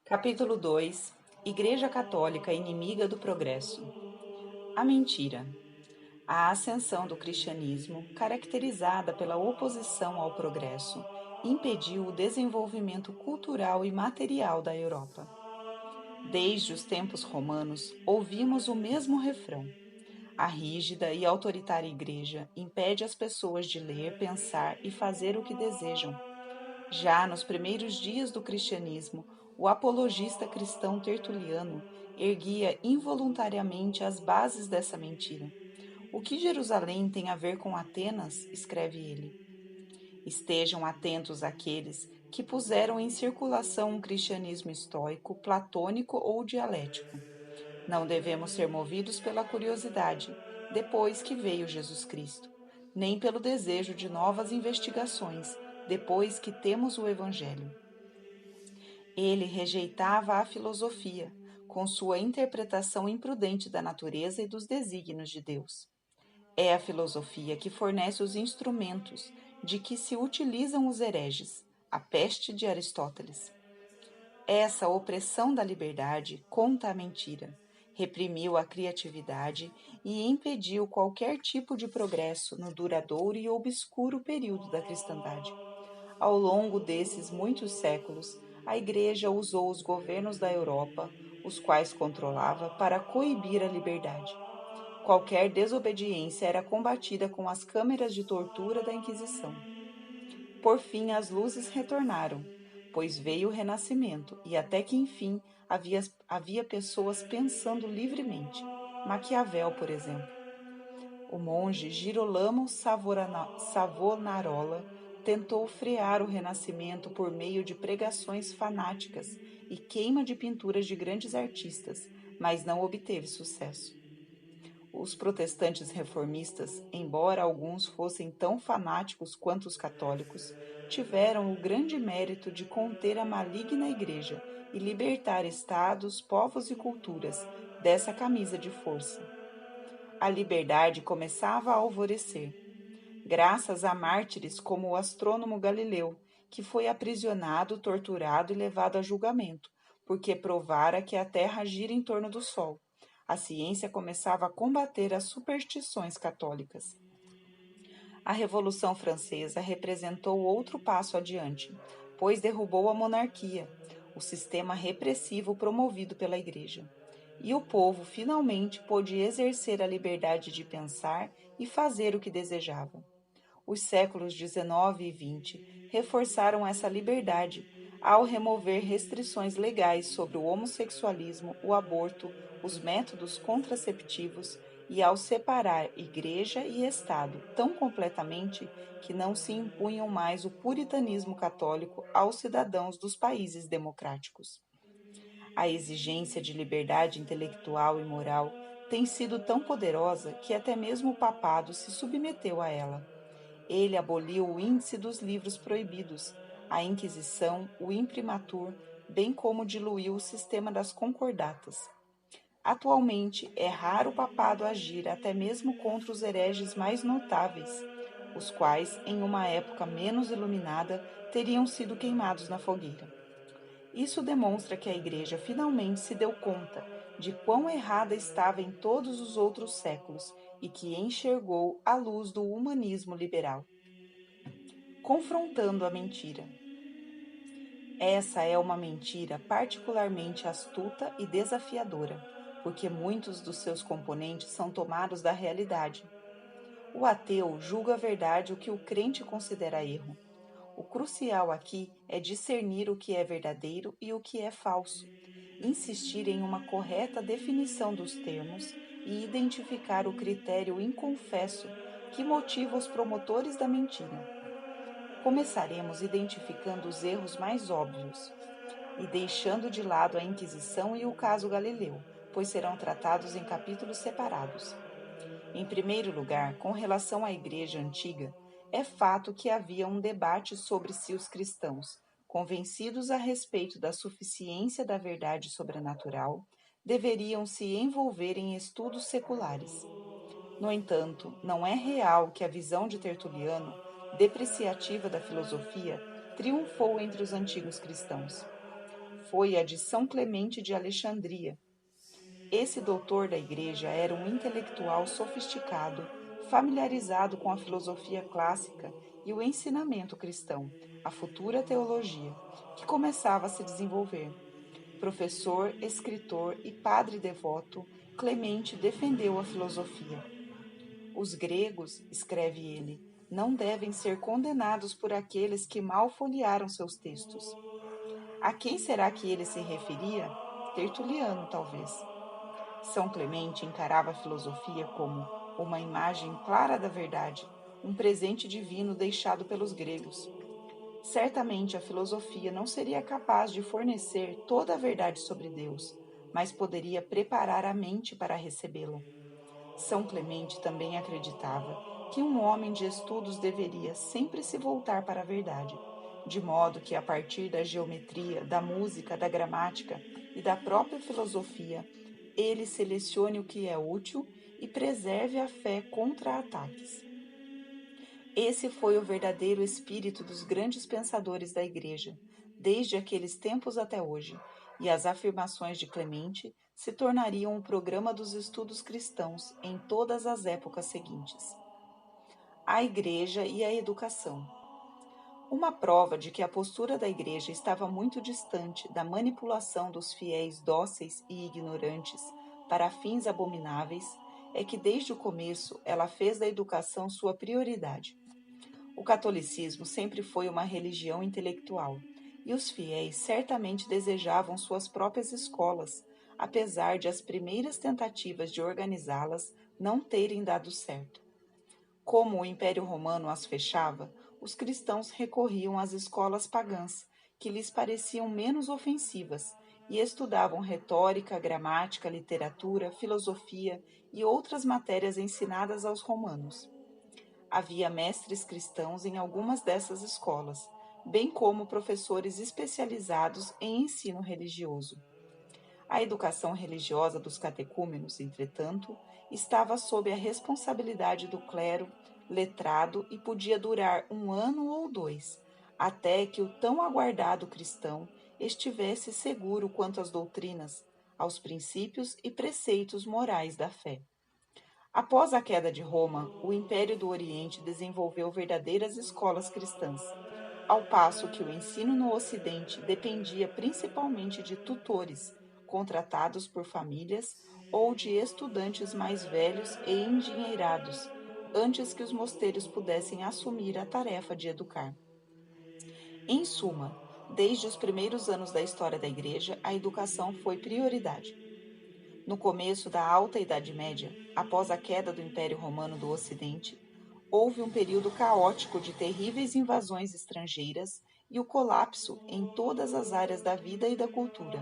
Capítulo 2. Igreja Católica inimiga do progresso. A mentira. A ascensão do cristianismo, caracterizada pela oposição ao progresso, impediu o desenvolvimento cultural e material da Europa. Desde os tempos romanos, ouvimos o mesmo refrão. A rígida e autoritária Igreja impede as pessoas de ler, pensar e fazer o que desejam. Já nos primeiros dias do cristianismo, o apologista cristão Tertuliano erguia involuntariamente as bases dessa mentira. O que Jerusalém tem a ver com Atenas? Escreve ele. Estejam atentos àqueles que puseram em circulação um cristianismo estoico, platônico ou dialético. Não devemos ser movidos pela curiosidade, depois que veio Jesus Cristo, nem pelo desejo de novas investigações, depois que temos o Evangelho. Ele rejeitava a filosofia, com sua interpretação imprudente da natureza e dos desígnios de Deus. É a filosofia que fornece os instrumentos de que se utilizam os hereges, a peste de Aristóteles. Essa opressão da liberdade conta a mentira, reprimiu a criatividade e impediu qualquer tipo de progresso no duradouro e obscuro período da cristandade. Ao longo desses muitos séculos, a Igreja usou os governos da Europa, os quais controlava, para coibir a liberdade. Qualquer desobediência era combatida com as câmeras de tortura da Inquisição. Por fim, as luzes retornaram, pois veio o Renascimento, e até que enfim havia pessoas pensando livremente. Maquiavel, por exemplo. O monge Girolamo Savonarola tentou frear o Renascimento por meio de pregações fanáticas e queima de pinturas de grandes artistas, mas não obteve sucesso. Os protestantes reformistas, embora alguns fossem tão fanáticos quanto os católicos, tiveram o grande mérito de conter a maligna Igreja e libertar estados, povos e culturas dessa camisa de força. A liberdade começava a alvorecer, graças a mártires como o astrônomo Galileu, que foi aprisionado, torturado e levado a julgamento, porque provara que a Terra gira em torno do Sol. A ciência começava a combater as superstições católicas. A Revolução Francesa representou outro passo adiante, pois derrubou a monarquia, o sistema repressivo promovido pela Igreja. E o povo finalmente pôde exercer a liberdade de pensar e fazer o que desejava. Os séculos XIX e XX reforçaram essa liberdade ao remover restrições legais sobre o homossexualismo, o aborto, os métodos contraceptivos e ao separar Igreja e Estado tão completamente que não se impunham mais o puritanismo católico aos cidadãos dos países democráticos. A exigência de liberdade intelectual e moral tem sido tão poderosa que até mesmo o papado se submeteu a ela. Ele aboliu o índice dos livros proibidos, a Inquisição, o imprimatur, bem como diluiu o sistema das concordatas. Atualmente, é raro o papado agir até mesmo contra os hereges mais notáveis, os quais, em uma época menos iluminada, teriam sido queimados na fogueira. Isso demonstra que a Igreja finalmente se deu conta de quão errada estava em todos os outros séculos e que enxergou a luz do humanismo liberal, confrontando a mentira. Essa é uma mentira particularmente astuta e desafiadora, porque muitos dos seus componentes são tomados da realidade. O ateu julga a verdade o que o crente considera erro. O crucial aqui é discernir o que é verdadeiro e o que é falso, insistir em uma correta definição dos termos e identificar o critério inconfesso que motiva os promotores da mentira. Começaremos identificando os erros mais óbvios e deixando de lado a Inquisição e o caso Galileu, pois serão tratados em capítulos separados. Em primeiro lugar, com relação à Igreja antiga, é fato que havia um debate sobre se os cristãos, convencidos a respeito da suficiência da verdade sobrenatural, deveriam se envolver em estudos seculares. No entanto, não é real que a visão de Tertuliano, depreciativa da filosofia, triunfou entre os antigos cristãos. foi a de São Clemente de Alexandria. Esse doutor da Igreja era um intelectual sofisticado, familiarizado com a filosofia clássica e o ensinamento cristão, a futura teologia, que começava a se desenvolver. Professor, escritor e padre devoto, Clemente defendeu a filosofia. Os gregos, escreve ele, não devem ser condenados por aqueles que mal folhearam seus textos. A quem será que ele se referia? Tertuliano, talvez. São Clemente encarava a filosofia como uma imagem clara da verdade, um presente divino deixado pelos gregos. Certamente a filosofia não seria capaz de fornecer toda a verdade sobre Deus, mas poderia preparar a mente para recebê-la. São Clemente também acreditava que um homem de estudos deveria sempre se voltar para a verdade, de modo que, a partir da geometria, da música, da gramática e da própria filosofia, ele selecione o que é útil e preserve a fé contra ataques. Esse foi o verdadeiro espírito dos grandes pensadores da Igreja, desde aqueles tempos até hoje, e as afirmações de Clemente se tornariam o programa dos estudos cristãos em todas as épocas seguintes. A Igreja e a Educação. Uma prova de que a postura da Igreja estava muito distante da manipulação dos fiéis dóceis e ignorantes para fins abomináveis é que, desde o começo, ela fez da educação sua prioridade. O catolicismo sempre foi uma religião intelectual, e os fiéis certamente desejavam suas próprias escolas, apesar de as primeiras tentativas de organizá-las não terem dado certo. Como o Império Romano as fechava, os cristãos recorriam às escolas pagãs, que lhes pareciam menos ofensivas, e estudavam retórica, gramática, literatura, filosofia e outras matérias ensinadas aos romanos. Havia mestres cristãos em algumas dessas escolas, bem como professores especializados em ensino religioso. A educação religiosa dos catecúmenos, entretanto, estava sob a responsabilidade do clero letrado e podia durar 1 ano ou 2, até que o tão aguardado cristão estivesse seguro quanto às doutrinas, aos princípios e preceitos morais da fé. Após a queda de Roma, o Império do Oriente desenvolveu verdadeiras escolas cristãs, ao passo que o ensino no Ocidente dependia principalmente de tutores, contratados por famílias ou de estudantes mais velhos e endinheirados, antes que os mosteiros pudessem assumir a tarefa de educar. Em suma, desde os primeiros anos da história da Igreja, a educação foi prioridade. No começo da Alta Idade Média, após a queda do Império Romano do Ocidente, houve um período caótico de terríveis invasões estrangeiras e o colapso em todas as áreas da vida e da cultura.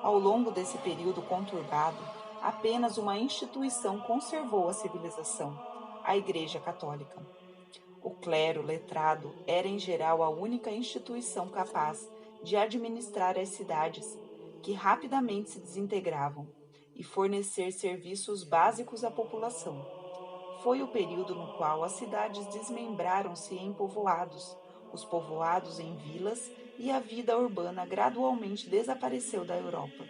Ao longo desse período conturbado, apenas uma instituição conservou a civilização: a Igreja Católica. O clero letrado era, em geral, a única instituição capaz de administrar as cidades, que rapidamente se desintegravam, e fornecer serviços básicos à população. Foi o período no qual as cidades desmembraram-se em povoados, os povoados em vilas e a vida urbana gradualmente desapareceu da Europa.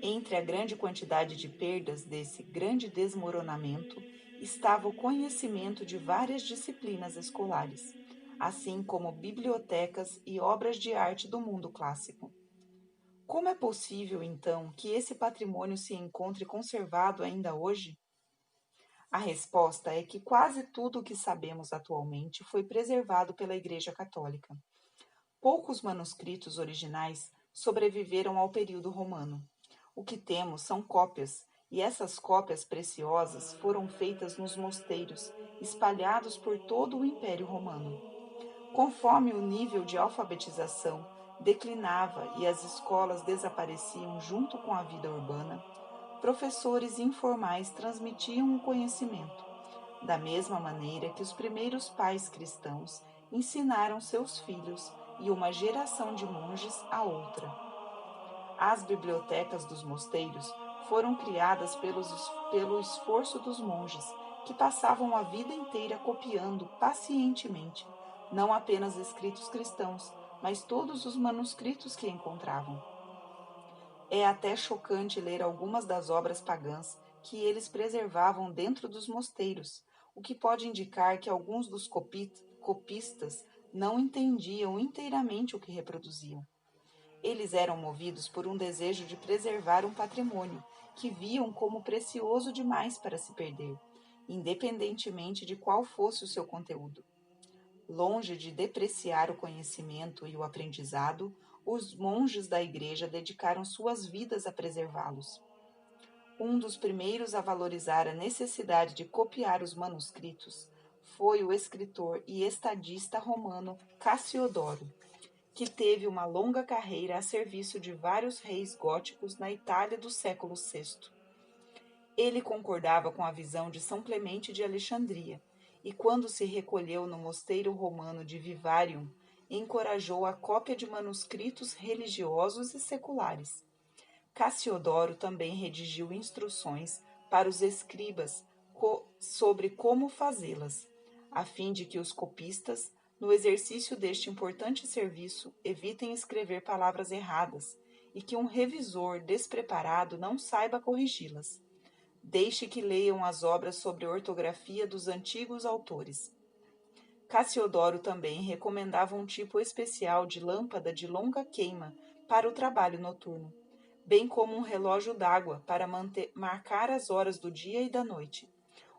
Entre a grande quantidade de perdas desse grande desmoronamento estava o conhecimento de várias disciplinas escolares, assim como bibliotecas e obras de arte do mundo clássico. Como é possível, então, que esse patrimônio se encontre conservado ainda hoje? A resposta é que quase tudo o que sabemos atualmente foi preservado pela Igreja Católica. Poucos manuscritos originais sobreviveram ao período romano. O que temos são cópias, e essas cópias preciosas foram feitas nos mosteiros, espalhados por todo o Império Romano. Conforme o nível de alfabetização declinava e as escolas desapareciam junto com a vida urbana, professores informais transmitiam o conhecimento, da mesma maneira que os primeiros pais cristãos ensinaram seus filhos e uma geração de monges a outra. As bibliotecas dos mosteiros foram criadas pelo esforço dos monges, que passavam a vida inteira copiando pacientemente, não apenas escritos cristãos, mas todos os manuscritos que encontravam. É até chocante ler algumas das obras pagãs que eles preservavam dentro dos mosteiros, o que pode indicar que alguns dos copistas não entendiam inteiramente o que reproduziam. Eles eram movidos por um desejo de preservar um patrimônio que viam como precioso demais para se perder, independentemente de qual fosse o seu conteúdo. Longe de depreciar o conhecimento e o aprendizado, os monges da igreja dedicaram suas vidas a preservá-los. Um dos primeiros a valorizar a necessidade de copiar os manuscritos foi o escritor e estadista romano Cassiodoro, que teve uma longa carreira a serviço de vários reis góticos na Itália do século VI. Ele concordava com a visão de São Clemente de Alexandria, e quando se recolheu no mosteiro romano de Vivarium, encorajou a cópia de manuscritos religiosos e seculares. Cassiodoro também redigiu instruções para os escribas sobre como fazê-las, a fim de que os copistas, no exercício deste importante serviço, evitem escrever palavras erradas e que um revisor despreparado não saiba corrigi-las. Deixe que leiam as obras sobre ortografia dos antigos autores. Cassiodoro também recomendava um tipo especial de lâmpada de longa queima para o trabalho noturno, bem como um relógio d'água para marcar as horas do dia e da noite,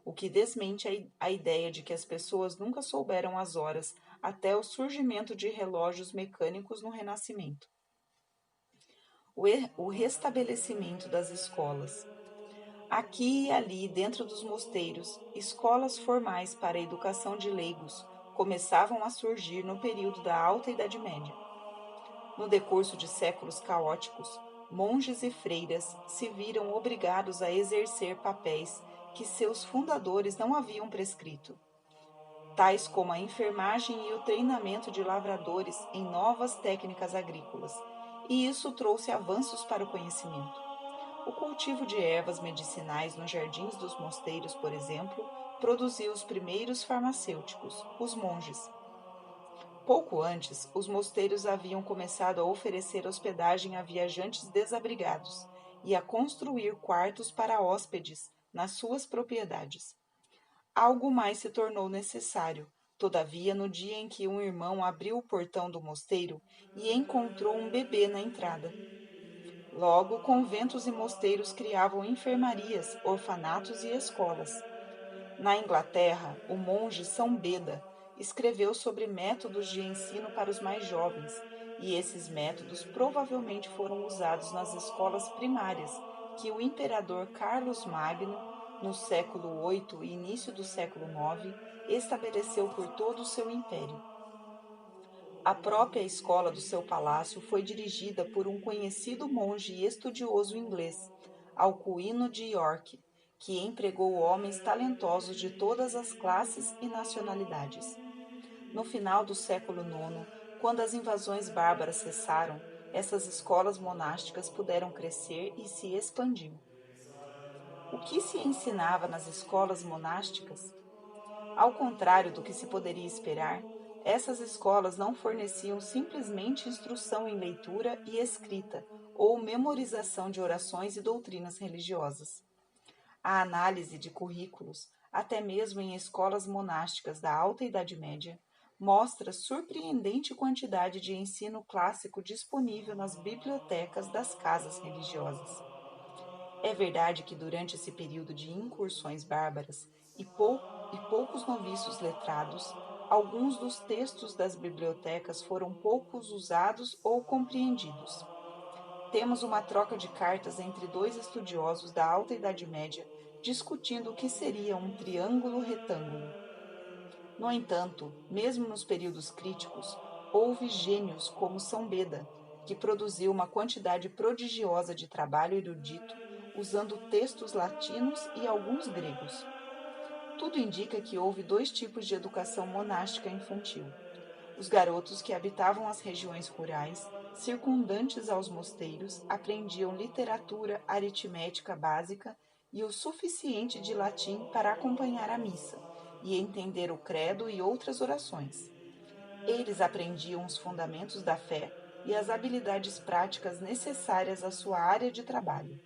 o que desmente a ideia de que as pessoas nunca souberam as horas até o surgimento de relógios mecânicos no Renascimento. O restabelecimento das escolas. Aqui e ali, dentro dos mosteiros, escolas formais para a educação de leigos começavam a surgir no período da Alta Idade Média. No decurso de séculos caóticos, monges e freiras se viram obrigados a exercer papéis que seus fundadores não haviam prescrito, tais como a enfermagem e o treinamento de lavradores em novas técnicas agrícolas, e isso trouxe avanços para o conhecimento. O cultivo de ervas medicinais nos jardins dos mosteiros, por exemplo, produziu os primeiros farmacêuticos, os monges. Pouco antes, os mosteiros haviam começado a oferecer hospedagem a viajantes desabrigados e a construir quartos para hóspedes nas suas propriedades. Algo mais se tornou necessário. Todavia, no dia em que um irmão abriu o portão do mosteiro e encontrou um bebê na entrada. Logo, conventos e mosteiros criavam enfermarias, orfanatos e escolas. Na Inglaterra, o monge São Beda escreveu sobre métodos de ensino para os mais jovens, e esses métodos provavelmente foram usados nas escolas primárias que o imperador Carlos Magno, no século VIII e início do século IX, estabeleceu por todo o seu império. A própria escola do seu palácio foi dirigida por um conhecido monge e estudioso inglês, Alcuino de York, que empregou homens talentosos de todas as classes e nacionalidades. No final do século IX, quando as invasões bárbaras cessaram, essas escolas monásticas puderam crescer e se expandir. O que se ensinava nas escolas monásticas? Ao contrário do que se poderia esperar, essas escolas não forneciam simplesmente instrução em leitura e escrita ou memorização de orações e doutrinas religiosas. A análise de currículos, até mesmo em escolas monásticas da Alta Idade Média, mostra surpreendente quantidade de ensino clássico disponível nas bibliotecas das casas religiosas. É verdade que durante esse período de incursões bárbaras e poucos noviços letrados, alguns dos textos das bibliotecas foram poucos usados ou compreendidos. Temos uma troca de cartas entre dois estudiosos da Alta Idade Média discutindo o que seria um triângulo retângulo. No entanto, mesmo nos períodos críticos, houve gênios como São Beda, que produziu uma quantidade prodigiosa de trabalho erudito usando textos latinos e alguns gregos. Tudo indica que houve dois tipos de educação monástica infantil: os garotos que habitavam as regiões rurais, circundantes aos mosteiros, aprendiam literatura aritmética básica e o suficiente de latim para acompanhar a missa e entender o credo e outras orações. Eles aprendiam os fundamentos da fé e as habilidades práticas necessárias à sua área de trabalho.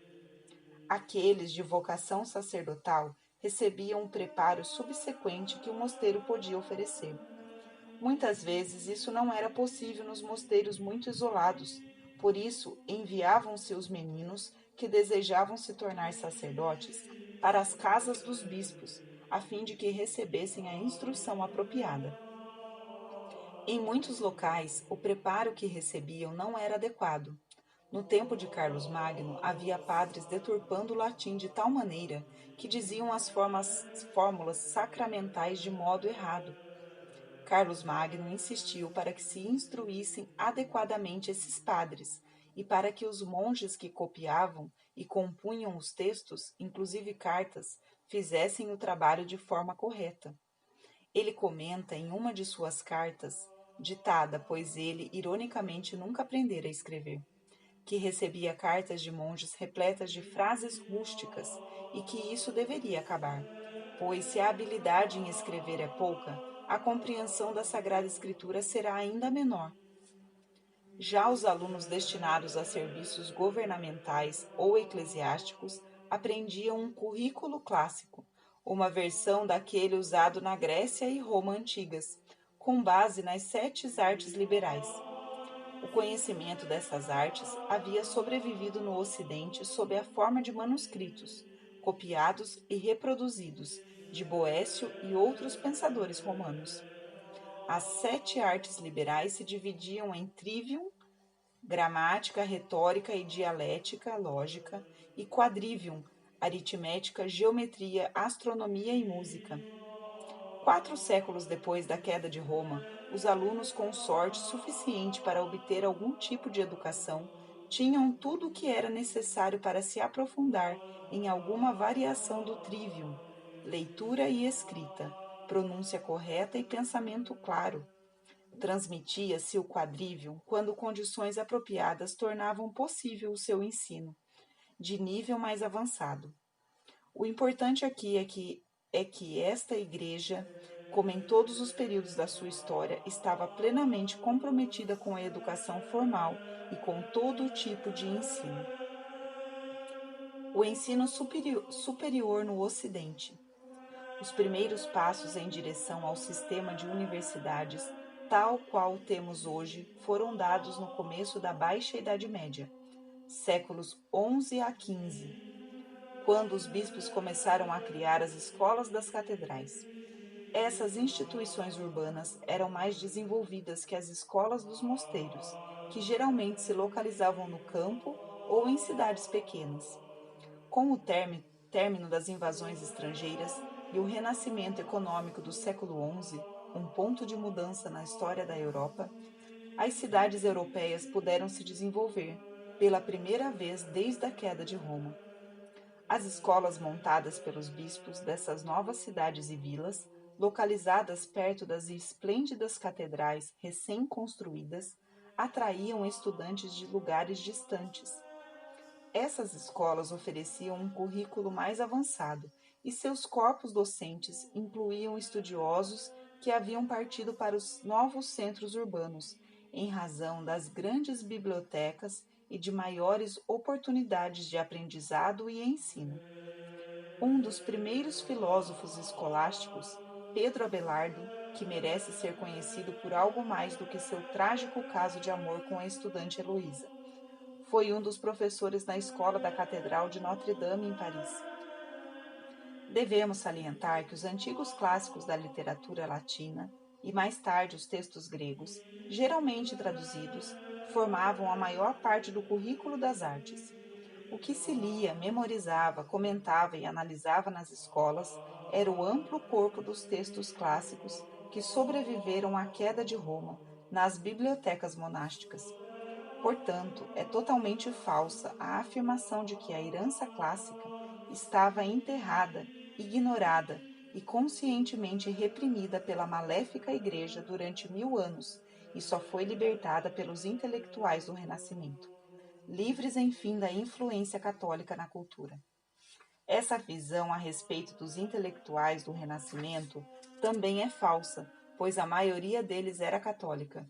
Aqueles de vocação sacerdotal recebiam o preparo subsequente que o mosteiro podia oferecer. Muitas vezes isso não era possível nos mosteiros muito isolados, por isso enviavam-se os meninos que desejavam se tornar sacerdotes para as casas dos bispos, a fim de que recebessem a instrução apropriada. Em muitos locais, o preparo que recebiam não era adequado. No tempo de Carlos Magno, havia padres deturpando o latim de tal maneira que diziam as fórmulas sacramentais de modo errado. Carlos Magno insistiu para que se instruíssem adequadamente esses padres e para que os monges que copiavam e compunham os textos, inclusive cartas, fizessem o trabalho de forma correta. Ele comenta em uma de suas cartas, ditada, pois ele, ironicamente, nunca aprendera a escrever, que recebia cartas de monges repletas de frases rústicas e que isso deveria acabar, pois se a habilidade em escrever é pouca, a compreensão da Sagrada Escritura será ainda menor. Já os alunos destinados a serviços governamentais ou eclesiásticos aprendiam um currículo clássico, uma versão daquele usado na Grécia e Roma antigas, com base nas 7 artes liberais. O conhecimento dessas artes havia sobrevivido no Ocidente sob a forma de manuscritos, copiados e reproduzidos, de Boécio e outros pensadores romanos. As 7 artes liberais se dividiam em trivium, gramática, retórica e dialética, lógica, e quadrivium, aritmética, geometria, astronomia e música. 4 séculos depois da queda de Roma, os alunos com sorte suficiente para obter algum tipo de educação tinham tudo o que era necessário para se aprofundar em alguma variação do trivium, leitura e escrita, pronúncia correta e pensamento claro. Transmitia-se o quadrivium quando condições apropriadas tornavam possível o seu ensino, de nível mais avançado. O importante aqui é que esta igreja, como em todos os períodos da sua história, estava plenamente comprometida com a educação formal e com todo tipo de ensino. O ensino superior no Ocidente. Os primeiros passos em direção ao sistema de universidades, tal qual temos hoje, foram dados no começo da Baixa Idade Média, séculos XI a XV, quando os bispos começaram a criar as escolas das catedrais. Essas instituições urbanas eram mais desenvolvidas que as escolas dos mosteiros, que geralmente se localizavam no campo ou em cidades pequenas. Com o término das invasões estrangeiras e o renascimento econômico do século XI, um ponto de mudança na história da Europa, as cidades europeias puderam se desenvolver, pela primeira vez desde a queda de Roma. As escolas montadas pelos bispos dessas novas cidades e vilas, localizadas perto das esplêndidas catedrais recém-construídas, atraíam estudantes de lugares distantes. Essas escolas ofereciam um currículo mais avançado e seus corpos docentes incluíam estudiosos que haviam partido para os novos centros urbanos, em razão das grandes bibliotecas e de maiores oportunidades de aprendizado e ensino. Um dos primeiros filósofos escolásticos, Pedro Abelardo, que merece ser conhecido por algo mais do que seu trágico caso de amor com a estudante Heloísa, foi um dos professores na escola da Catedral de Notre-Dame, em Paris. Devemos salientar que os antigos clássicos da literatura latina e mais tarde os textos gregos, geralmente traduzidos, formavam a maior parte do currículo das artes. O que se lia, memorizava, comentava e analisava nas escolas era o amplo corpo dos textos clássicos que sobreviveram à queda de Roma nas bibliotecas monásticas. Portanto, é totalmente falsa a afirmação de que a herança clássica estava enterrada, ignorada e conscientemente reprimida pela maléfica Igreja durante 1000 anos e só foi libertada pelos intelectuais do Renascimento, livres, enfim, da influência católica na cultura. Essa visão a respeito dos intelectuais do Renascimento também é falsa, pois a maioria deles era católica.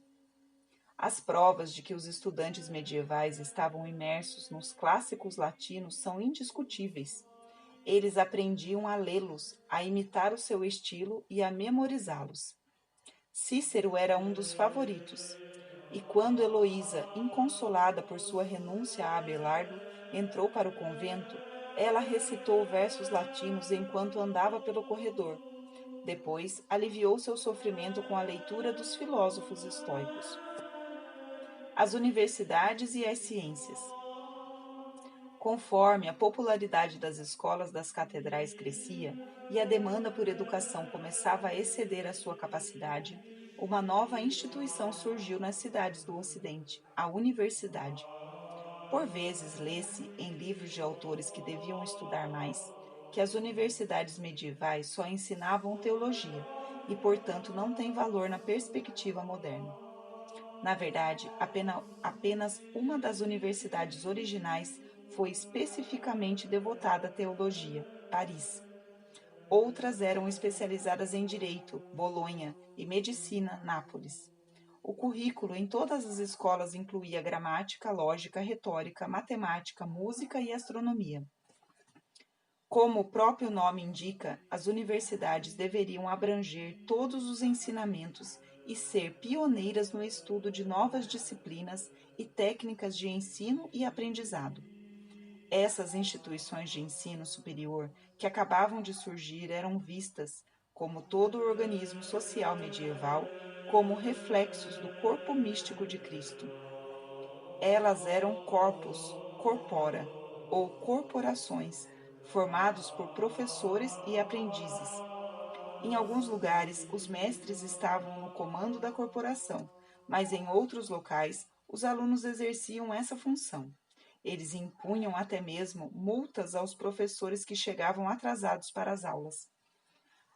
As provas de que os estudantes medievais estavam imersos nos clássicos latinos são indiscutíveis. Eles aprendiam a lê-los, a imitar o seu estilo e a memorizá-los. Cícero era um dos favoritos. E quando Heloísa, inconsolada por sua renúncia a Abelardo, entrou para o convento, ela recitou versos latinos enquanto andava pelo corredor. Depois, aliviou seu sofrimento com a leitura dos filósofos estoicos. As universidades e as ciências. Conforme a popularidade das escolas das catedrais crescia e a demanda por educação começava a exceder a sua capacidade, uma nova instituição surgiu nas cidades do Ocidente, a universidade. Por vezes lê-se, em livros de autores que deviam estudar mais, que as universidades medievais só ensinavam teologia e, portanto, não têm valor na perspectiva moderna. Na verdade, apenas uma das universidades originais foi especificamente devotada à teologia, Paris. Outras eram especializadas em direito, Bolonha, e medicina, Nápoles. O currículo em todas as escolas incluía gramática, lógica, retórica, matemática, música e astronomia. Como o próprio nome indica, as universidades deveriam abranger todos os ensinamentos e ser pioneiras no estudo de novas disciplinas e técnicas de ensino e aprendizado. Essas instituições de ensino superior que acabavam de surgir eram vistas, como todo o organismo social medieval, como reflexos do corpo místico de Cristo. Elas eram corpus, corpora, ou corporações, formados por professores e aprendizes. Em alguns lugares, os mestres estavam no comando da corporação, mas em outros locais, os alunos exerciam essa função. Eles impunham até mesmo multas aos professores que chegavam atrasados para as aulas.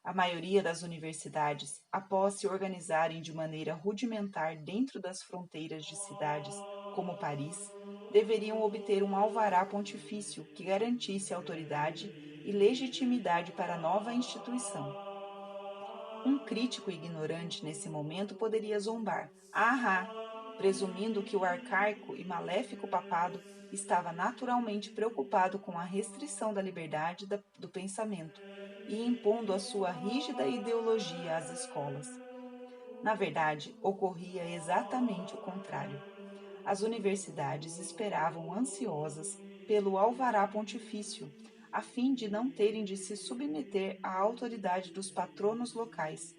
A maioria das universidades, após se organizarem de maneira rudimentar dentro das fronteiras de cidades como Paris, deveriam obter um alvará pontifício que garantisse autoridade e legitimidade para a nova instituição. Um crítico ignorante nesse momento poderia zombar, presumindo que o arcaico e maléfico papado estava naturalmente preocupado com a restrição da liberdade do pensamento e impondo a sua rígida ideologia às escolas. Na verdade, ocorria exatamente o contrário. As universidades esperavam ansiosas pelo alvará pontifício, a fim de não terem de se submeter à autoridade dos patronos locais.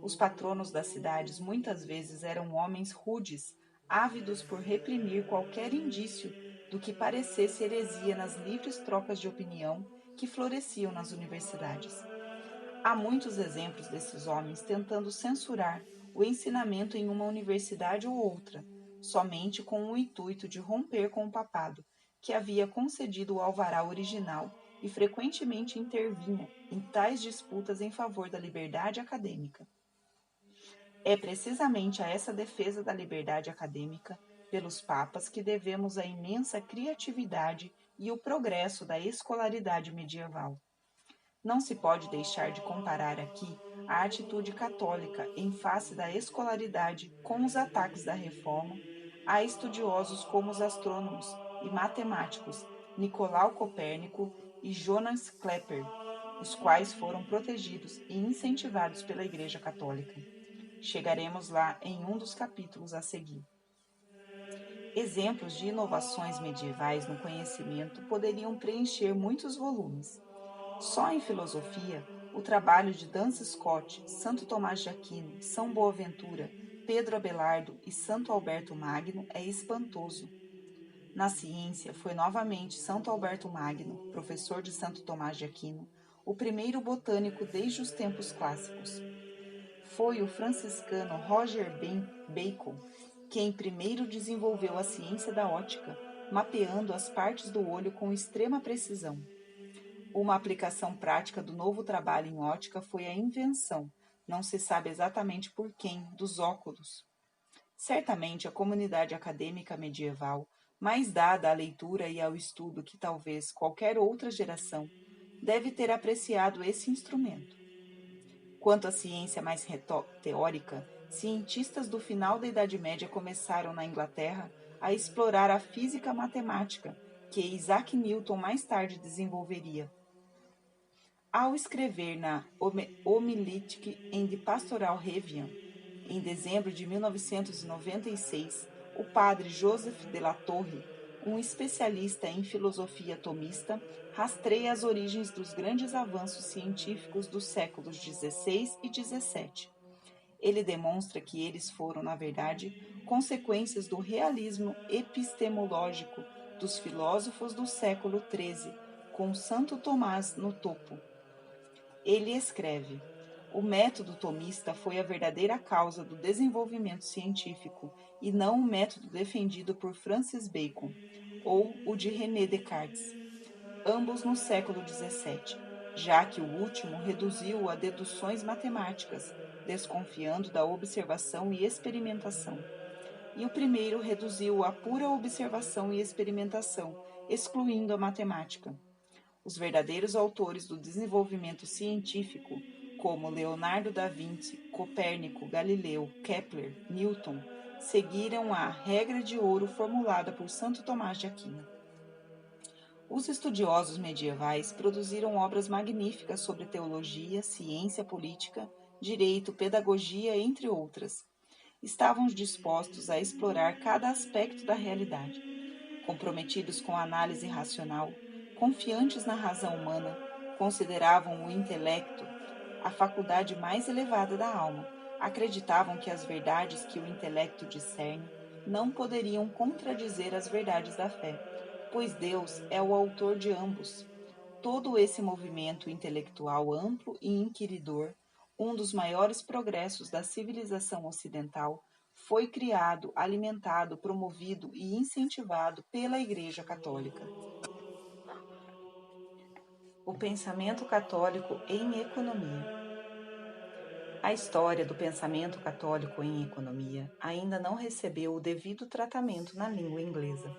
Os patronos das cidades muitas vezes eram homens rudes, ávidos por reprimir qualquer indício do que parecesse heresia nas livres trocas de opinião que floresciam nas universidades. Há muitos exemplos desses homens tentando censurar o ensinamento em uma universidade ou outra, somente com o intuito de romper com o papado, que havia concedido o alvará original e frequentemente intervinha em tais disputas em favor da liberdade acadêmica. É precisamente a essa defesa da liberdade acadêmica pelos papas que devemos a imensa criatividade e o progresso da escolaridade medieval. Não se pode deixar de comparar aqui a atitude católica em face da escolaridade com os ataques da Reforma a estudiosos como os astrônomos e matemáticos Nicolau Copérnico e Johannes Kepler, os quais foram protegidos e incentivados pela Igreja Católica. Chegaremos lá em um dos capítulos a seguir. Exemplos de inovações medievais no conhecimento poderiam preencher muitos volumes. Só em filosofia, o trabalho de Duns Scott, Santo Tomás de Aquino, São Boaventura, Pedro Abelardo e Santo Alberto Magno é espantoso. Na ciência, foi novamente Santo Alberto Magno, professor de Santo Tomás de Aquino, o primeiro botânico desde os tempos clássicos. Foi o franciscano Roger Bacon quem primeiro desenvolveu a ciência da ótica, mapeando as partes do olho com extrema precisão. Uma aplicação prática do novo trabalho em ótica foi a invenção, não se sabe exatamente por quem, dos óculos. Certamente a comunidade acadêmica medieval, mais dada à leitura e ao estudo que talvez qualquer outra geração, deve ter apreciado esse instrumento. Quanto à ciência mais teórica, cientistas do final da Idade Média começaram na Inglaterra a explorar a física matemática, que Isaac Newton mais tarde desenvolveria. Ao escrever na Homiletic and Pastoral Review, em dezembro de 1996, o padre Joseph de la Torre, um especialista em filosofia tomista, rastreia as origens dos grandes avanços científicos dos séculos XVI e XVII. Ele demonstra que eles foram, na verdade, consequências do realismo epistemológico dos filósofos do século XIII, com Santo Tomás no topo. Ele escreve: o método tomista foi a verdadeira causa do desenvolvimento científico e não o método defendido por Francis Bacon ou o de René Descartes, ambos no século XVII, já que o último reduziu-o a deduções matemáticas, desconfiando da observação e experimentação, e o primeiro reduziu-o a pura observação e experimentação, excluindo a matemática. Os verdadeiros autores do desenvolvimento científico, como Leonardo da Vinci, Copérnico, Galileu, Kepler, Newton, seguiram a regra de ouro formulada por Santo Tomás de Aquino. Os estudiosos medievais produziram obras magníficas sobre teologia, ciência política, direito, pedagogia, entre outras. Estavam dispostos a explorar cada aspecto da realidade, comprometidos com a análise racional, confiantes na razão humana, consideravam o intelecto a faculdade mais elevada da alma, acreditavam que as verdades que o intelecto discerne não poderiam contradizer as verdades da fé, pois Deus é o autor de ambos. Todo esse movimento intelectual amplo e inquiridor, um dos maiores progressos da civilização ocidental, foi criado, alimentado, promovido e incentivado pela Igreja Católica. O pensamento católico em economia. A história do pensamento católico em economia ainda não recebeu o devido tratamento na língua inglesa,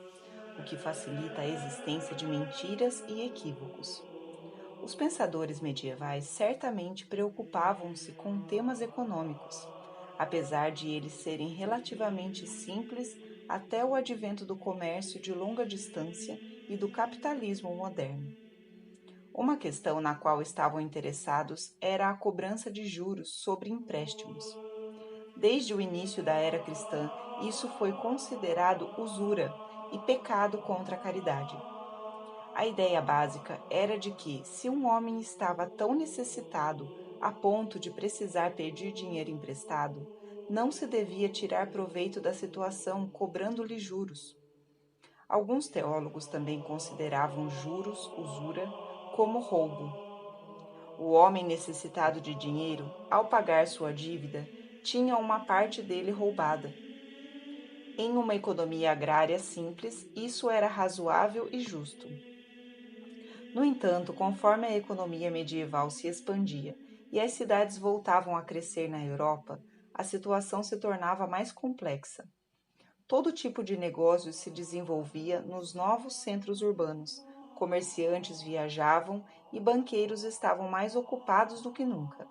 o que facilita a existência de mentiras e equívocos. Os pensadores medievais certamente preocupavam-se com temas econômicos, apesar de eles serem relativamente simples até o advento do comércio de longa distância e do capitalismo moderno. Uma questão na qual estavam interessados era a cobrança de juros sobre empréstimos. Desde o início da era cristã, isso foi considerado usura e pecado contra a caridade. A ideia básica era de que, se um homem estava tão necessitado a ponto de precisar pedir dinheiro emprestado, não se devia tirar proveito da situação cobrando-lhe juros. Alguns teólogos também consideravam juros, usura, como roubo. O homem necessitado de dinheiro, ao pagar sua dívida, tinha uma parte dele roubada. Em uma economia agrária simples, isso era razoável e justo. No entanto, conforme a economia medieval se expandia e as cidades voltavam a crescer na Europa, a situação se tornava mais complexa. Todo tipo de negócio se desenvolvia nos novos centros urbanos, comerciantes viajavam e banqueiros estavam mais ocupados do que nunca.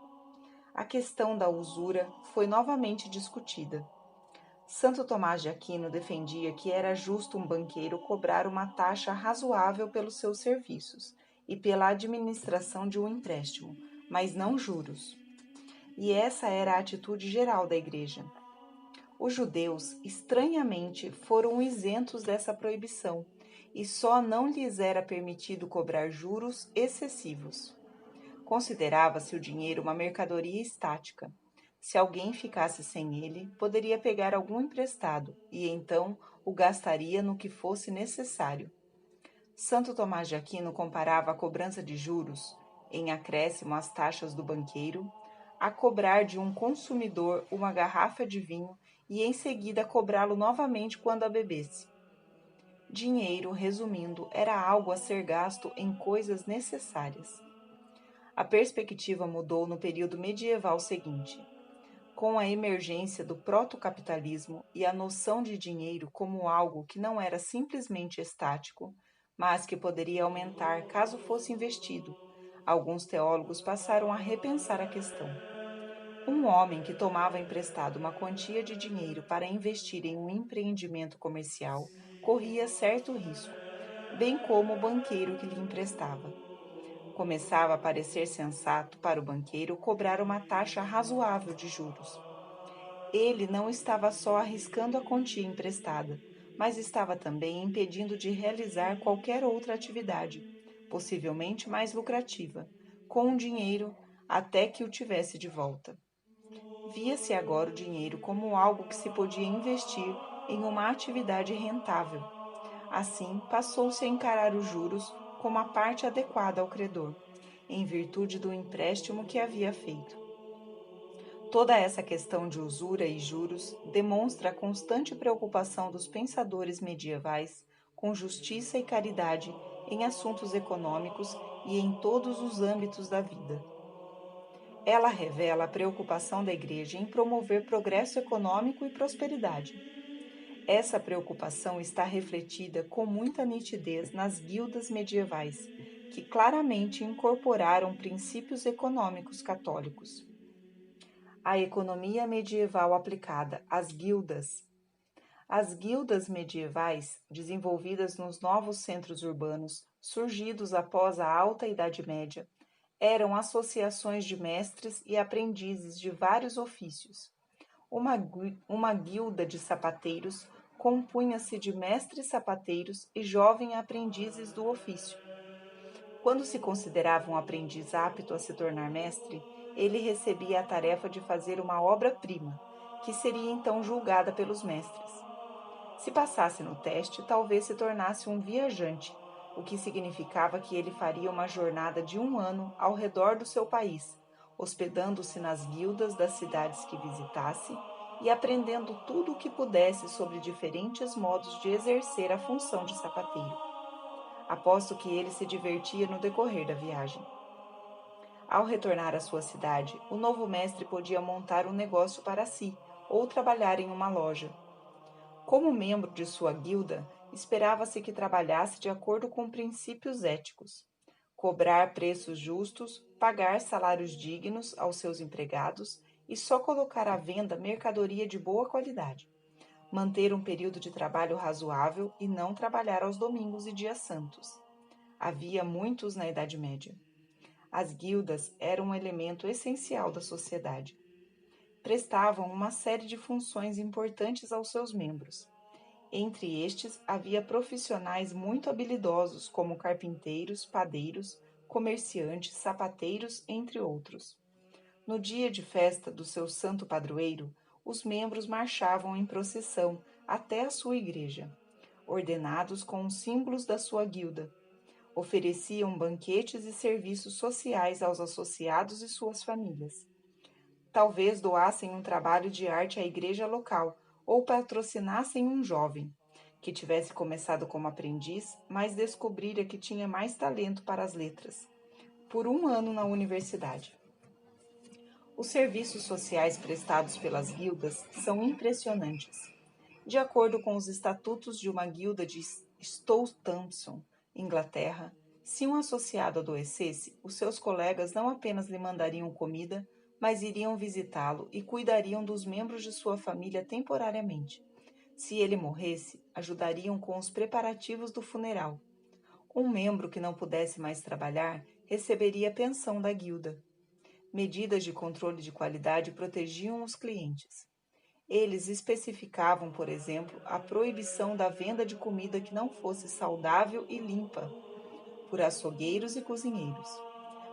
A questão da usura foi novamente discutida. Santo Tomás de Aquino defendia que era justo um banqueiro cobrar uma taxa razoável pelos seus serviços e pela administração de um empréstimo, mas não juros. E essa era a atitude geral da Igreja. Os judeus, estranhamente, foram isentos dessa proibição, e só não lhes era permitido cobrar juros excessivos. Considerava-se o dinheiro uma mercadoria estática. Se alguém ficasse sem ele, poderia pegar algum emprestado, e então o gastaria no que fosse necessário. Santo Tomás de Aquino comparava a cobrança de juros, em acréscimo às taxas do banqueiro, a cobrar de um consumidor uma garrafa de vinho e em seguida cobrá-lo novamente quando a bebesse. Dinheiro, resumindo, era algo a ser gasto em coisas necessárias. A perspectiva mudou no período medieval seguinte. Com a emergência do protocapitalismo e a noção de dinheiro como algo que não era simplesmente estático, mas que poderia aumentar caso fosse investido, alguns teólogos passaram a repensar a questão. Um homem que tomava emprestado uma quantia de dinheiro para investir em um empreendimento comercial corria certo risco, bem como o banqueiro que lhe emprestava. Começava a parecer sensato para o banqueiro cobrar uma taxa razoável de juros. Ele não estava só arriscando a quantia emprestada, mas estava também impedindo de realizar qualquer outra atividade, possivelmente mais lucrativa, com o dinheiro até que o tivesse de volta. Via-se agora o dinheiro como algo que se podia investir em uma atividade rentável. Assim, passou-se a encarar os juros como a parte adequada ao credor, em virtude do empréstimo que havia feito. Toda essa questão de usura e juros demonstra a constante preocupação dos pensadores medievais com justiça e caridade em assuntos econômicos e em todos os âmbitos da vida. Ela revela a preocupação da Igreja em promover progresso econômico e prosperidade. Essa preocupação está refletida com muita nitidez nas guildas medievais, que claramente incorporaram princípios econômicos católicos. A economia medieval aplicada às guildas. As guildas medievais, desenvolvidas nos novos centros urbanos, surgidos após a Alta Idade Média, eram associações de mestres e aprendizes de vários ofícios. Uma guilda de sapateiros compunha-se de mestres sapateiros e jovens aprendizes do ofício. Quando se considerava um aprendiz apto a se tornar mestre, ele recebia a tarefa de fazer uma obra-prima, que seria então julgada pelos mestres. Se passasse no teste, talvez se tornasse um viajante, o que significava que ele faria uma jornada de 1 ano ao redor do seu país, hospedando-se nas guildas das cidades que visitasse e aprendendo tudo o que pudesse sobre diferentes modos de exercer a função de sapateiro. Aposto que ele se divertia no decorrer da viagem. Ao retornar à sua cidade, o novo mestre podia montar um negócio para si ou trabalhar em uma loja. Como membro de sua guilda, esperava-se que trabalhasse de acordo com princípios éticos, cobrar preços justos, pagar salários dignos aos seus empregados e só colocar à venda mercadoria de boa qualidade, manter um período de trabalho razoável e não trabalhar aos domingos e dias santos. Havia muitos na Idade Média. As guildas eram um elemento essencial da sociedade. Prestavam uma série de funções importantes aos seus membros. Entre estes, havia profissionais muito habilidosos, como carpinteiros, padeiros, comerciantes, sapateiros, entre outros. No dia de festa do seu santo padroeiro, os membros marchavam em procissão até a sua igreja, ordenados com os símbolos da sua guilda. Ofereciam banquetes e serviços sociais aos associados e suas famílias. Talvez doassem um trabalho de arte à igreja local ou patrocinassem um jovem que tivesse começado como aprendiz, mas descobrira que tinha mais talento para as letras, por 1 ano na universidade. Os serviços sociais prestados pelas guildas são impressionantes. De acordo com os estatutos de uma guilda de Southampton, Inglaterra, se um associado adoecesse, os seus colegas não apenas lhe mandariam comida, mas iriam visitá-lo e cuidariam dos membros de sua família temporariamente. Se ele morresse, ajudariam com os preparativos do funeral. Um membro que não pudesse mais trabalhar receberia pensão da guilda. Medidas de controle de qualidade protegiam os clientes. Eles especificavam, por exemplo, a proibição da venda de comida que não fosse saudável e limpa por açougueiros e cozinheiros.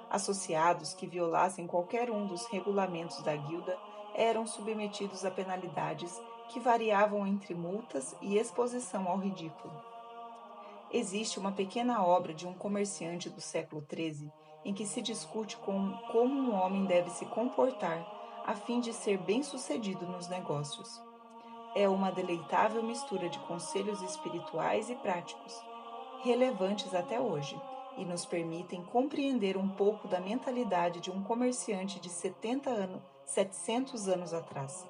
Associados que violassem qualquer um dos regulamentos da guilda eram submetidos a penalidades que variavam entre multas e exposição ao ridículo. Existe uma pequena obra de um comerciante do século XIII em que se discute como um homem deve se comportar a fim de ser bem-sucedido nos negócios. É uma deleitável mistura de conselhos espirituais e práticos, relevantes até hoje, e nos permitem compreender um pouco da mentalidade de um comerciante de 700 anos atrás.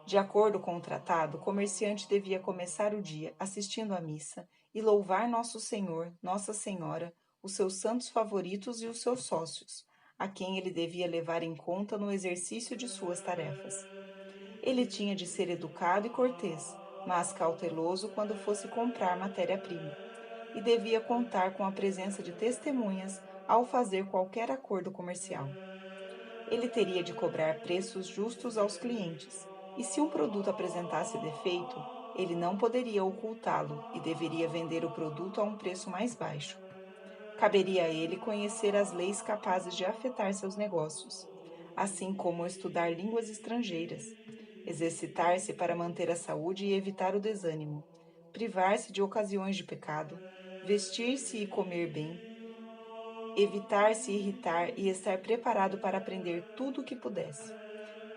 De acordo com o tratado, o comerciante devia começar o dia assistindo à missa e louvar Nosso Senhor, Nossa Senhora, os seus santos favoritos e os seus sócios, a quem ele devia levar em conta no exercício de suas tarefas. Ele tinha de ser educado e cortês, mas cauteloso quando fosse comprar matéria-prima, e devia contar com a presença de testemunhas ao fazer qualquer acordo comercial. Ele teria de cobrar preços justos aos clientes, e se um produto apresentasse defeito, ele não poderia ocultá-lo e deveria vender o produto a um preço mais baixo. Caberia a ele conhecer as leis capazes de afetar seus negócios, assim como estudar línguas estrangeiras, exercitar-se para manter a saúde e evitar o desânimo, privar-se de ocasiões de pecado, vestir-se e comer bem, evitar se irritar e estar preparado para aprender tudo o que pudesse.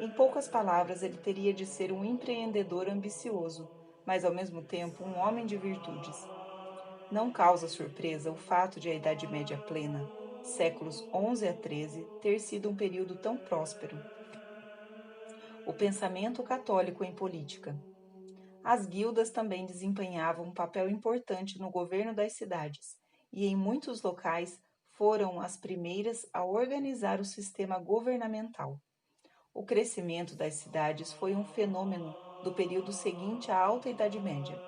Em poucas palavras, ele teria de ser um empreendedor ambicioso, mas ao mesmo tempo um homem de virtudes. Não causa surpresa o fato de a Idade Média plena, séculos XI a XIII, ter sido um período tão próspero. O pensamento católico em política. As guildas também desempenhavam um papel importante no governo das cidades, e em muitos locais foram as primeiras a organizar o sistema governamental. O crescimento das cidades foi um fenômeno do período seguinte à Alta Idade Média.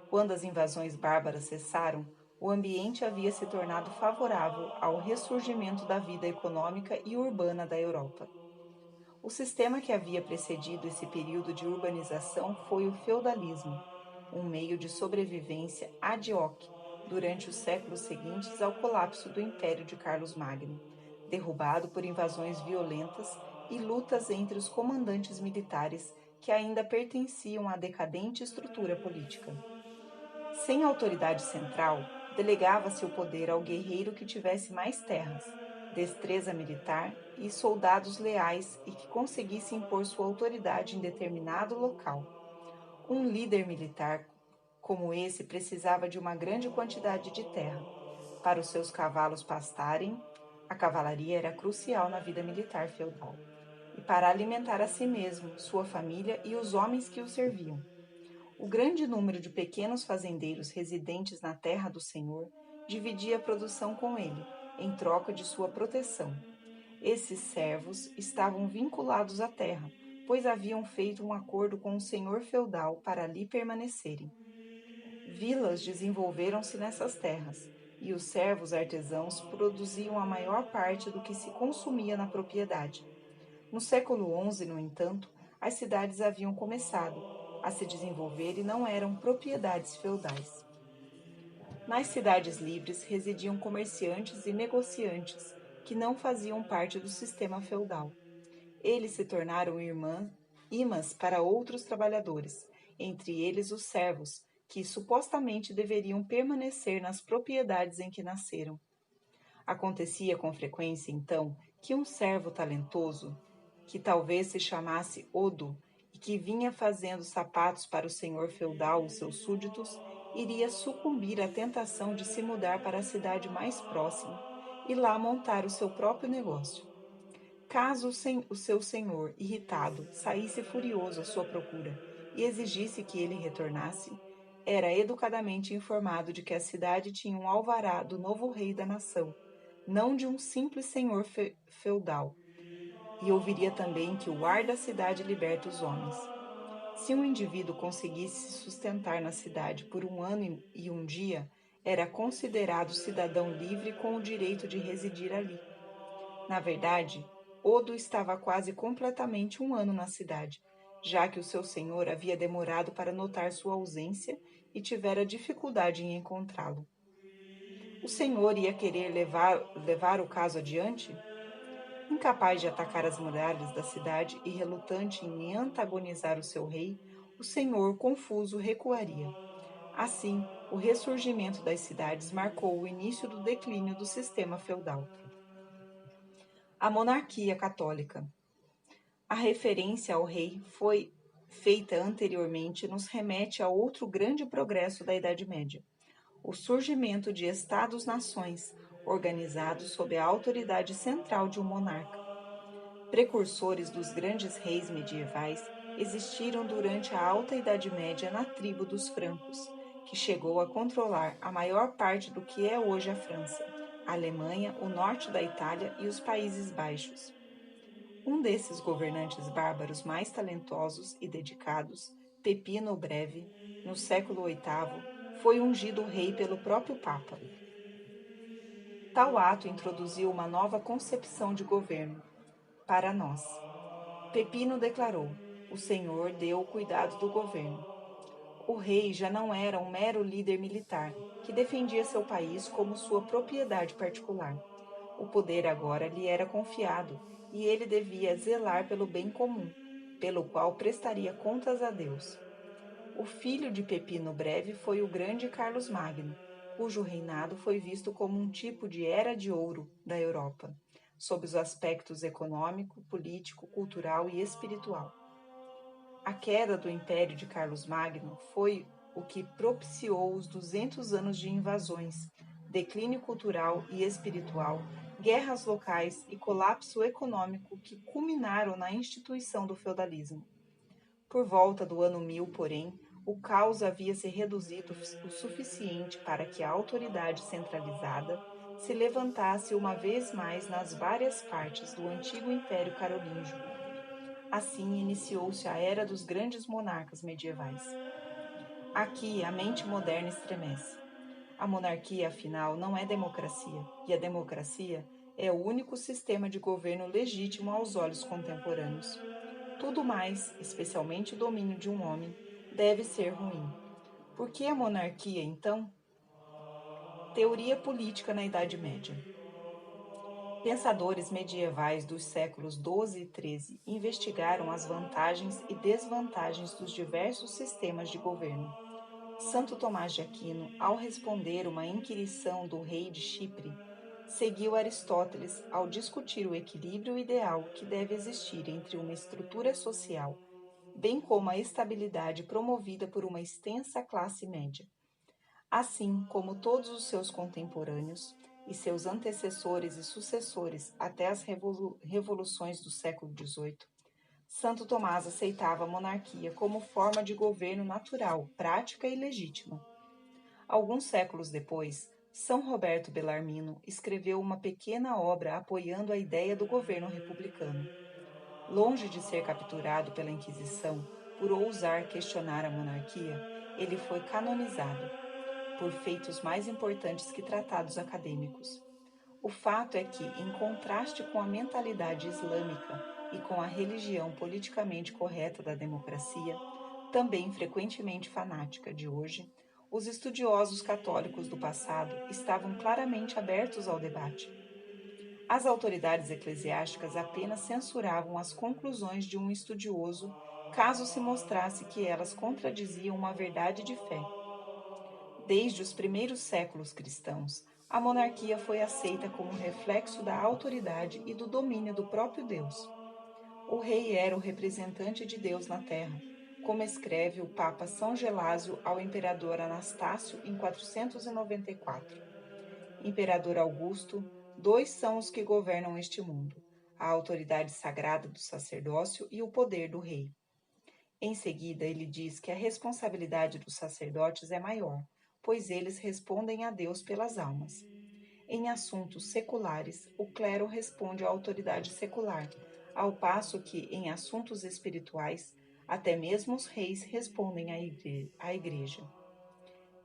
Quando as invasões bárbaras cessaram, o ambiente havia se tornado favorável ao ressurgimento da vida econômica e urbana da Europa. O sistema que havia precedido esse período de urbanização foi o feudalismo, um meio de sobrevivência ad hoc durante os séculos seguintes ao colapso do Império de Carlos Magno, derrubado por invasões violentas e lutas entre os comandantes militares que ainda pertenciam à decadente estrutura política. Sem autoridade central, delegava-se o poder ao guerreiro que tivesse mais terras, destreza militar e soldados leais e que conseguisse impor sua autoridade em determinado local. Um líder militar como esse precisava de uma grande quantidade de terra. Para os seus cavalos pastarem, a cavalaria era crucial na vida militar feudal, e para alimentar a si mesmo, sua família e os homens que o serviam. O grande número de pequenos fazendeiros residentes na terra do Senhor dividia a produção com ele, em troca de sua proteção. Esses servos estavam vinculados à terra, pois haviam feito um acordo com o senhor feudal para ali permanecerem. Vilas desenvolveram-se nessas terras, e os servos artesãos produziam a maior parte do que se consumia na propriedade. No século XI, no entanto, as cidades haviam começado a se desenvolver e não eram propriedades feudais. Nas cidades livres residiam comerciantes e negociantes que não faziam parte do sistema feudal. Eles se tornaram imãs para outros trabalhadores, entre eles os servos, que supostamente deveriam permanecer nas propriedades em que nasceram. Acontecia com frequência, então, que um servo talentoso, que talvez se chamasse Odo, e que vinha fazendo sapatos para o senhor feudal, os seus súditos, iria sucumbir à tentação de se mudar para a cidade mais próxima e lá montar o seu próprio negócio. Caso o seu senhor, irritado, saísse furioso à sua procura e exigisse que ele retornasse, era educadamente informado de que a cidade tinha um alvará do novo rei da nação, não de um simples senhor feudal, e ouviria também que o ar da cidade liberta os homens. Se um indivíduo conseguisse se sustentar na cidade por um ano e um dia, era considerado cidadão livre com o direito de residir ali. Na verdade, Odo estava quase completamente um ano na cidade, já que o seu senhor havia demorado para notar sua ausência e tivera dificuldade em encontrá-lo. O senhor ia querer levar o caso adiante? Incapaz de atacar as muralhas da cidade e relutante em antagonizar o seu rei, o senhor, confuso, recuaria. Assim, o ressurgimento das cidades marcou o início do declínio do sistema feudal. A monarquia católica. A referência ao rei foi feita anteriormente nos remete a outro grande progresso da Idade Média, o surgimento de estados-nações organizados sob a autoridade central de um monarca. Precursores dos grandes reis medievais existiram durante a Alta Idade Média na tribo dos francos, que chegou a controlar a maior parte do que é hoje a França, a Alemanha, o norte da Itália e os Países Baixos. Um desses governantes bárbaros mais talentosos e dedicados, Pepino o Breve, no século VIII, foi ungido rei pelo próprio Papa. Tal ato introduziu uma nova concepção de governo para nós. Pepino declarou: o Senhor deu o cuidado do governo. O rei já não era um mero líder militar, que defendia seu país como sua propriedade particular. O poder agora lhe era confiado, e ele devia zelar pelo bem comum, pelo qual prestaria contas a Deus. O filho de Pepino Breve foi o grande Carlos Magno, cujo reinado foi visto como um tipo de era de ouro da Europa, sob os aspectos econômico, político, cultural e espiritual. A queda do Império de Carlos Magno foi o que propiciou os 200 anos de invasões, declínio cultural e espiritual, guerras locais e colapso econômico que culminaram na instituição do feudalismo. Por volta do ano 1000, porém, o caos havia se reduzido o suficiente para que a autoridade centralizada se levantasse uma vez mais nas várias partes do antigo Império Carolíngio. Assim iniciou-se a era dos grandes monarcas medievais. Aqui a mente moderna estremece. A monarquia, afinal, não é democracia, e a democracia é o único sistema de governo legítimo aos olhos contemporâneos. Tudo mais, especialmente o domínio de um homem, deve ser ruim. Por que a monarquia, então? Teoria política na Idade Média. Pensadores medievais dos séculos XII e XIII investigaram as vantagens e desvantagens dos diversos sistemas de governo. Santo Tomás de Aquino, ao responder uma inquirição do rei de Chipre, seguiu Aristóteles ao discutir o equilíbrio ideal que deve existir entre uma estrutura social, bem como a estabilidade promovida por uma extensa classe média. Assim como todos os seus contemporâneos e seus antecessores e sucessores até as revoluções do século XVIII, Santo Tomás aceitava a monarquia como forma de governo natural, prática e legítima. Alguns séculos depois, São Roberto Bellarmino escreveu uma pequena obra apoiando a ideia do governo republicano. Longe de ser capturado pela Inquisição por ousar questionar a monarquia, ele foi canonizado, por feitos mais importantes que tratados acadêmicos. O fato é que, em contraste com a mentalidade islâmica e com a religião politicamente correta da democracia, também frequentemente fanática de hoje, os estudiosos católicos do passado estavam claramente abertos ao debate. As autoridades eclesiásticas apenas censuravam as conclusões de um estudioso caso se mostrasse que elas contradiziam uma verdade de fé. Desde os primeiros séculos cristãos, a monarquia foi aceita como reflexo da autoridade e do domínio do próprio Deus. O rei era o representante de Deus na terra, como escreve o Papa São Gelásio ao imperador Anastácio em 494. Imperador Augusto, dois são os que governam este mundo: a autoridade sagrada do sacerdócio e o poder do rei. Em seguida, ele diz que a responsabilidade dos sacerdotes é maior, pois eles respondem a Deus pelas almas. Em assuntos seculares, o clero responde à autoridade secular, ao passo que, em assuntos espirituais, até mesmo os reis respondem à igreja.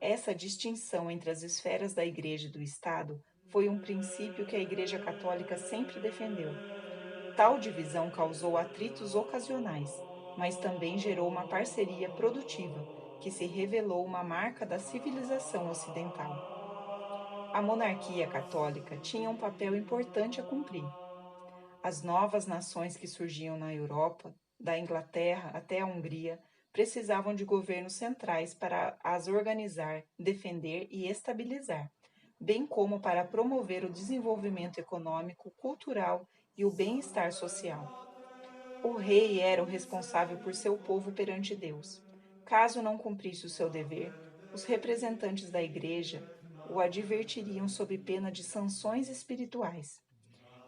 Essa distinção entre as esferas da igreja e do Estado foi um princípio que a Igreja Católica sempre defendeu. Tal divisão causou atritos ocasionais, mas também gerou uma parceria produtiva, que se revelou uma marca da civilização ocidental. A monarquia católica tinha um papel importante a cumprir. As novas nações que surgiam na Europa, da Inglaterra até a Hungria, precisavam de governos centrais para as organizar, defender e estabilizar, bem como para promover o desenvolvimento econômico, cultural e o bem-estar social. O rei era o responsável por seu povo perante Deus. Caso não cumprisse o seu dever, os representantes da igreja o advertiriam sob pena de sanções espirituais.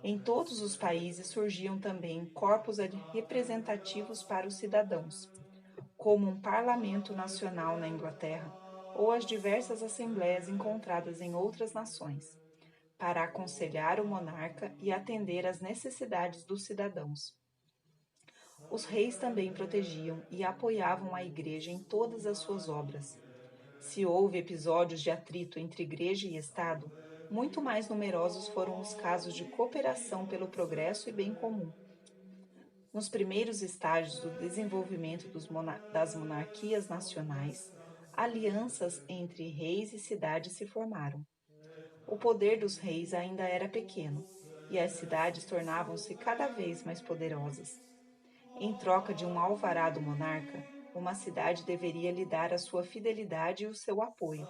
Em todos os países surgiam também corpos representativos para os cidadãos, como um parlamento nacional na Inglaterra ou as diversas assembleias encontradas em outras nações. para aconselhar o monarca e atender às necessidades dos cidadãos. Os reis também protegiam e apoiavam a Igreja em todas as suas obras. Se houve episódios de atrito entre Igreja e Estado, muito mais numerosos foram os casos de cooperação pelo progresso e bem comum. Nos primeiros estágios do desenvolvimento das monarquias nacionais, alianças entre reis e cidades se formaram. O poder dos reis ainda era pequeno, e as cidades tornavam-se cada vez mais poderosas. Em troca de um alvará do monarca, uma cidade deveria lhe dar a sua fidelidade e o seu apoio.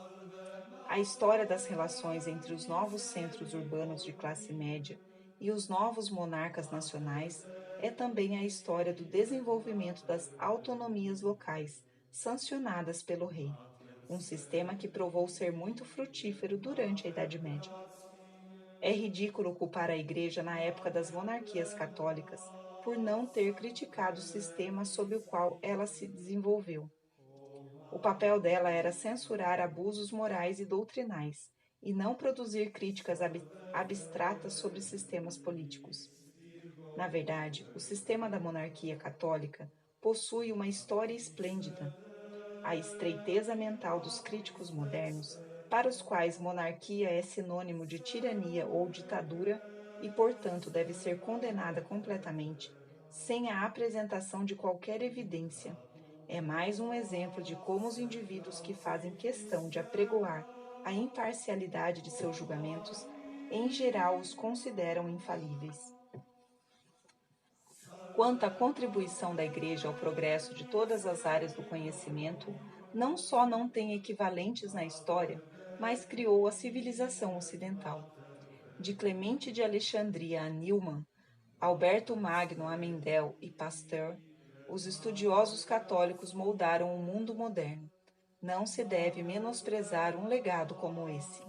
A história das relações entre os novos centros urbanos de classe média e os novos monarcas nacionais é também a história do desenvolvimento das autonomias locais, sancionadas pelo rei, um sistema que provou ser muito frutífero durante a Idade Média. É ridículo culpar a Igreja na época das monarquias católicas por não ter criticado o sistema sob o qual ela se desenvolveu. O papel dela era censurar abusos morais e doutrinais, e não produzir críticas abstratas sobre sistemas políticos. Na verdade, o sistema da monarquia católica possui uma história esplêndida. A estreiteza mental dos críticos modernos, para os quais monarquia é sinônimo de tirania ou ditadura e, portanto, deve ser condenada completamente, sem a apresentação de qualquer evidência, é mais um exemplo de como os indivíduos que fazem questão de apregoar a imparcialidade de seus julgamentos, em geral, os consideram infalíveis. Quanto à contribuição da Igreja ao progresso de todas as áreas do conhecimento, não só não tem equivalentes na história, mas criou a civilização ocidental. De Clemente de Alexandria a Newman, Alberto Magno a Mendel e Pasteur, os estudiosos católicos moldaram o mundo moderno. Não se deve menosprezar um legado como esse.